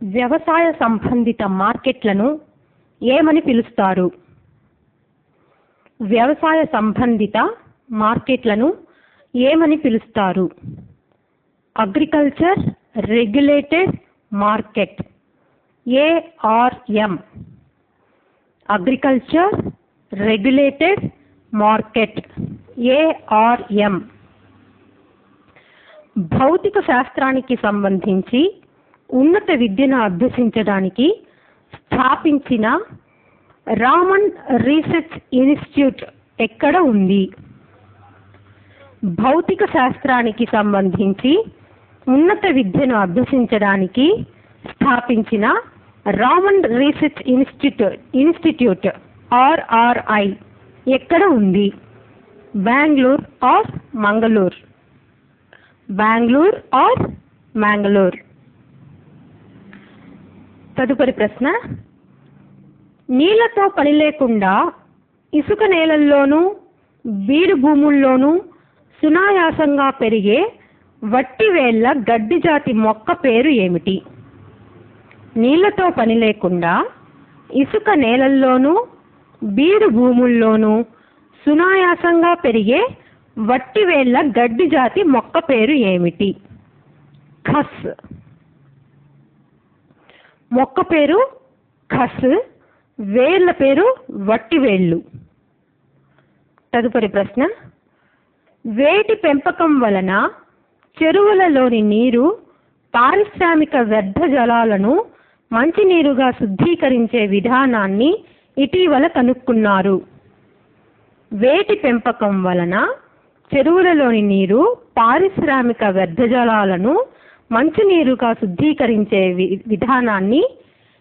వ్యవసాయ సంబంధిత మార్కెట్లను ఏమని పిలుస్తారు? వ్యవసాయ సంబంధిత మార్కెట్లను ఏమని పిలుస్తారు? Agriculture regulated market, ARM. Agriculture regulated market, ARM. భౌతిక శాస్త్రానికి సంబంధించి ఉన్నత విద్యను అభ్యసించడానికి స్థాపించిన రామన్ రీసెర్చ్ ఇన్స్టిట్యూట్ ఎక్కడ ఉంది? భౌతిక శాస్త్రానికి సంబంధించి ఉన్నత విద్యను అభ్యసించడానికి స్థాపించిన రామన్ రీసెర్చ్ ఇన్స్టిట్యూట్ RRI ఎక్కడ ఉంది? బెంగళూరు ఆర్ మంగళూరు? బెంగళూరు ఆర్ మంగళూరు? తదుపరి ప్రశ్న, నీళ్లతో పని లేకుండా ఇసుక నేలల్లోనూ బీడు భూముల్లోనూ సునాయాసంగా పెరిగే వట్టివేళ్ల గడ్డి జాతి మొక్క పేరు ఏమిటి? నీళ్లతో పని లేకుండా ఇసుక నేలల్లోనూ బీడు భూముల్లోనూ సునాయాసంగా పెరిగే వట్టివేళ్ల గడ్డి జాతి మొక్క పేరు ఏమిటి? ఖస్. మొక్క పేరు ఖస్, వేర్ల పేరు వట్టివేళ్లు. తదుపరి ప్రశ్న, వేటి పెంపకం వలన చెరువులలోని నీరు పారిశ్రామిక వ్యర్థ జలాలను మంచినీరుగా శుద్ధీకరించే విధానాన్ని ఇటీవల కనుక్కున్నారు? వేటి పెంపకం వలన చెరువులలోని నీరు పారిశ్రామిక వ్యర్థ జలాలను మంచినీరుగా శుద్ధీకరించే విధానాన్ని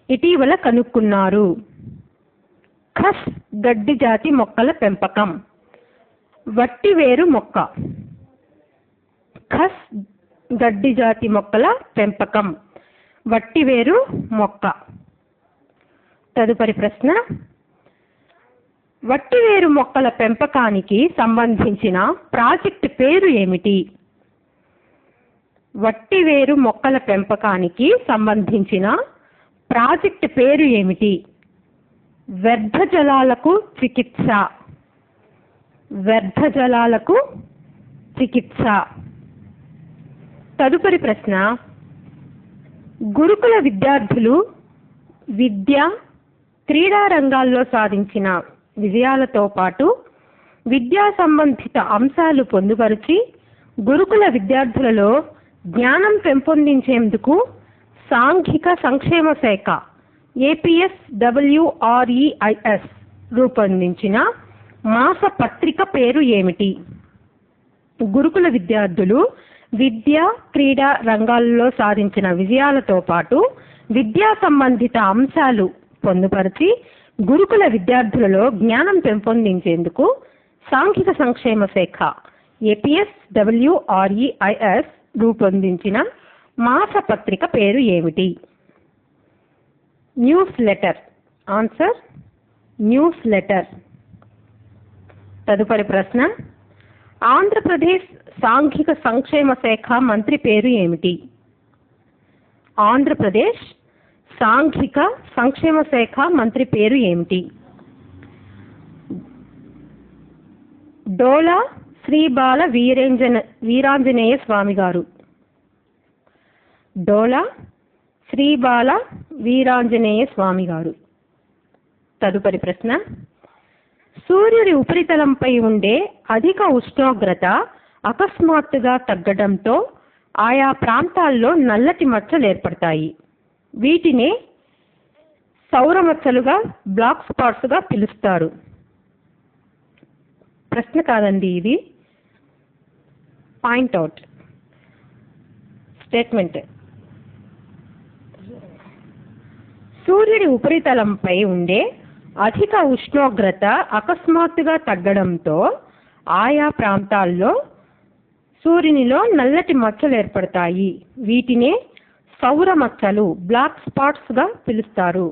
ఇటీవల కనుక్కున్నారు? ఖస్ గడ్డి జాతి మొక్కల పెంపకం, వట్టివేరు మొక్క. ఖస్ గడ్డి జాతి మొక్కల పెంపకం, వట్టివేరు మొక్క. తదుపరి ప్రశ్న, వట్టివేరు మొక్కల పెంపకానికి సంబంధించిన ప్రాజెక్ట్ పేరు ఏమిటి? వట్టివేరు మొక్కల పెంపకానికి సంబంధించిన ప్రాజెక్ట్ పేరు ఏమిటి? వ్యర్థ జలాలకు చికిత్స, వ్యర్థ జలాలకు చికిత్స. తదుపరి ప్రశ్న, గురుకుల విద్యార్థులు విద్య, క్రీడా రంగాల్లో సాధించిన విజయాలతో పాటు విద్యా సంబంధిత అంశాలు పొందుపరిచి గురుకుల విద్యార్థులలో జ్ఞానం పెంపొందించేందుకు సాంఘిక సంక్షేమ శాఖ APSWREIS రూపొందించిన మాస పత్రిక పేరు ఏమిటి? గురుకుల విద్యార్థులు విద్య, క్రీడా రంగాల్లో సాధించిన విజయాలతో పాటు విద్యా సంబంధిత అంశాలు పొందుపరిచి గురుకుల విద్యార్థులలో జ్ఞానం పెంపొందించేందుకు సాంఘిక సంక్షేమ శాఖ APSWREIS రూపొందించిన మాస పత్రిక పేరు ఏమిటి? News letter. Answer news letter. తదుపరి ప్రశ్న, ఆంధ్రప్రదేశ్ సాంఘిక సంక్షేమ శాఖ మంత్రి పేరు ఏమిటి? ఆంధ్రప్రదేశ్ సాంఘిక సంక్షేమ శాఖ మంత్రి పేరు ఏమిటి? డోలా శ్రీబాల వీరాంజనేయ స్వామి గారు. డోలా శ్రీబాల వీరాంజనేయ స్వామి గారు. తదుపరి ప్రశ్న, సూర్యుడి ఉపరితలంపై ఉండే అధిక ఉష్ణోగ్రత అకస్మాత్తుగా తగ్గడంతో ఆయా ప్రాంతాల్లో నల్లటి మచ్చలు ఏర్పడతాయి. వీటినే సౌరమచ్చలుగా, బ్లాక్ స్పాట్స్గా పిలుస్తారు. ప్రశ్న కాదండి ఇది, పాయింట్ అవుట్ స్టేట్మెంట్. సూర్యుడి ఉపరితలంపై ఉండే అధిక ఉష్ణోగ్రత అకస్మాత్తుగా తగ్గడంతో ఆయా ప్రాంతాల్లో సూర్యునిలో నల్లటి మచ్చలు ఏర్పడతాయి. వీటినే సౌర మచ్చలు, బ్లాక్ స్పాట్స్గా పిలుస్తారు.